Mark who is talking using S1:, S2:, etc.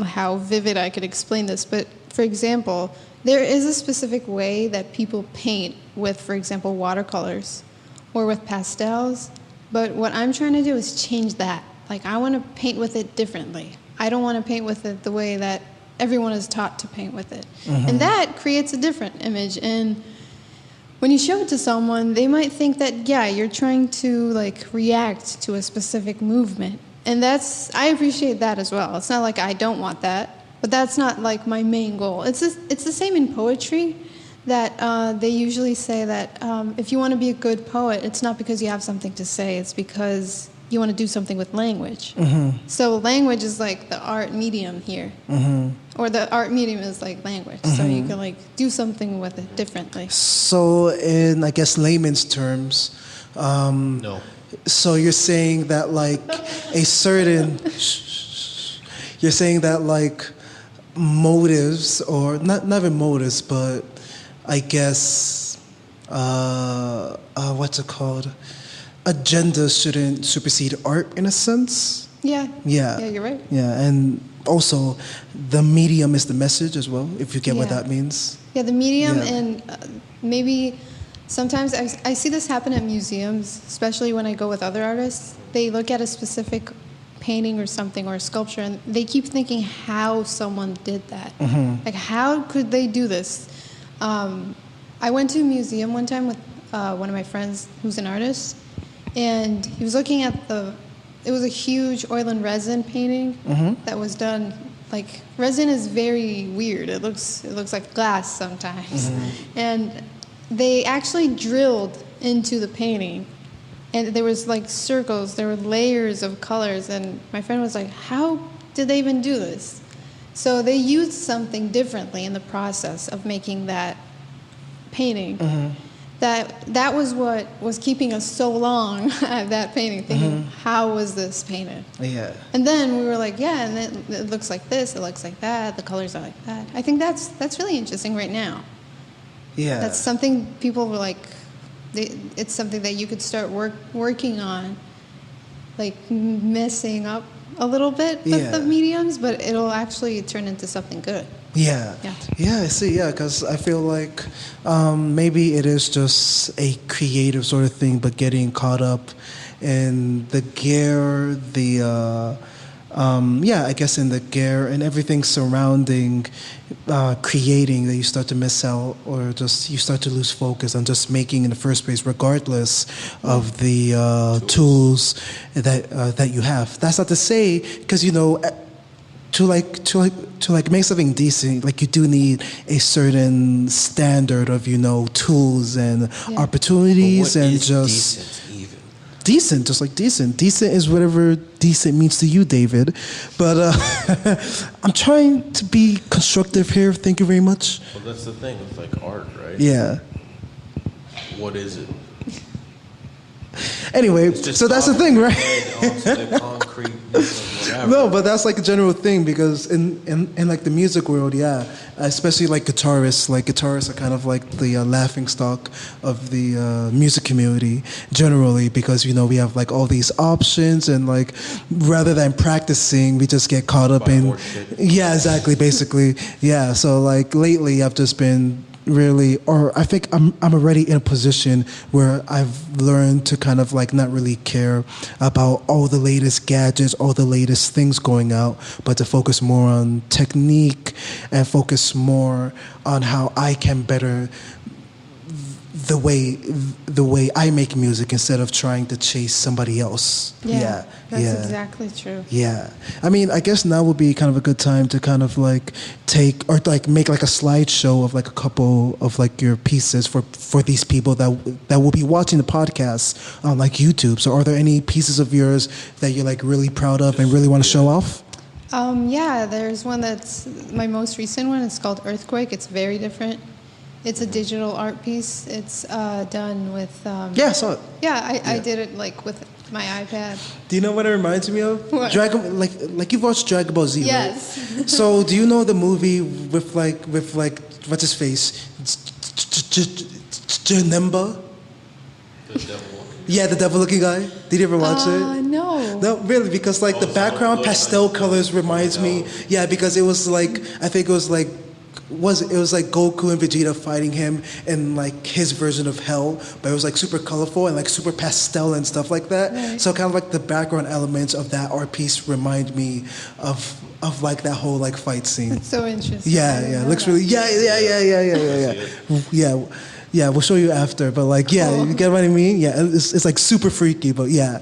S1: how vivid I could explain this, but for example, there is a specific way that people paint with, for example, watercolors or with pastels. But what I'm trying to do is change that. Like, I want to paint with it differently. I don't want to paint with it the way that everyone is taught to paint with it. And that creates a different image. And when you show it to someone, they might think that, yeah, you're trying to like react to a specific movement. And I appreciate that as well. It's not like I don't want that, but that's not like my main goal. It's the same in poetry, that they usually say that if you want to be a good poet, it's not because you have something to say, it's because you want to do something with language. So language is like the art medium here. Or the art medium is like language. So you can like do something with it differently.
S2: So in, I guess, layman's terms,
S3: No.
S2: so you're saying that like a certain, you're saying that like motives, or not even motives, but I guess, what's it called? Agenda shouldn't supersede art in a sense.
S1: Yeah.
S2: Yeah.
S1: Yeah, you're right.
S2: Yeah, and also the medium is the message as well, if you get what
S1: Yeah.
S2: that means.
S1: Yeah, the medium,
S2: Yeah.
S1: and maybe sometimes I see this happen at museums, especially when I go with other artists. They look at a specific painting or something or a sculpture, and they keep thinking how someone did that. Like, how could they do this? I went to a museum one time with one of my friends who's an artist, and he was looking at it was a huge oil and resin painting that was done. Like, resin is very weird. It looks like glass sometimes. And they actually drilled into the painting, and there was like circles, there were layers of colors, and my friend was like, how did they even do this? So they used something differently in the process of making that painting. That was what was keeping us so long at that painting, thinking, how was this painted?
S2: Yeah.
S1: And then we were like, yeah, and it looks like this, it looks like that, the colors are like that. I think that's really interesting right now.
S2: Yeah.
S1: That's something people were like, it's something that you could start working on, like messing up a little bit with the mediums, but it'll actually turn into something good.
S2: Yeah.
S1: Yeah.
S2: Yeah, I see, yeah, because I feel like maybe it is just a creative sort of thing, but getting caught up in the gear, I guess in the gear and everything surrounding creating, that you start to miss out, or just you start to lose focus on just making in the first place, regardless of the tools that you have. That's not to say, because to make something decent, like you do need a certain standard of tools and opportunities, and just
S3: decent even?
S2: decent, just like decent. Decent is whatever decent means to you, David. But I'm trying to be constructive here. Thank you very much.
S3: Well, that's the thing. It's like art, right?
S2: Yeah.
S3: What is it?
S2: Anyway,
S3: It's just
S2: so that's the thing, right?
S3: onto the concrete, whatever.
S2: No, but that's like a general thing, because in like the music world, yeah, especially like guitarists are kind of like the laughing stock of the music community generally, because we have like all these options, and like rather than practicing, we just get caught up in yeah, exactly, basically, yeah. So like lately, I've just been really, or I think I'm already in a position where I've learned to kind of like not really care about all the latest gadgets, all the latest things going out, but to focus more on technique and focus more on how I can better the way I make music, instead of trying to chase somebody else.
S1: Yeah, that's exactly true.
S2: Yeah, I mean, I guess now would be kind of a good time to kind of like take, or like make like a slideshow of like a couple of like your pieces for these people that will be watching the podcast on like YouTube. So are there any pieces of yours that you're like really proud of and really want to show off?
S1: Yeah, there's one that's my most recent one. It's called Earthquake. It's very different. It's a digital art piece. It's done with...
S2: Yeah, I saw it.
S1: Yeah, I did it like with my iPad.
S2: Do you know what it reminds me of?
S1: What?
S2: Dragon, like you've watched Dragon Ball Z,
S1: Yes.
S2: right? So do you know the movie with like what's his face? Janemba?
S3: The devil.
S2: Yeah, the devil-looking guy. Did you ever watch it?
S1: No.
S2: no, really, because like the
S3: so it
S2: background
S3: looks
S2: pastel
S3: like
S2: colors reminds me,
S3: Pastel.
S2: yeah, because it was like I think it was like it was like Goku and Vegeta fighting him in like his version of hell, but it was like super colorful and like super pastel and stuff like that.
S1: Right.
S2: So kind of like the background elements of that art piece remind me of like that whole like fight scene.
S1: It's so interesting. I
S2: Yeah,
S1: didn't
S2: yeah, it
S1: know
S2: looks
S1: that.
S2: really, yeah. Yeah, we'll show you after, but like, yeah, you get what I mean? Yeah, it's like super freaky, but yeah.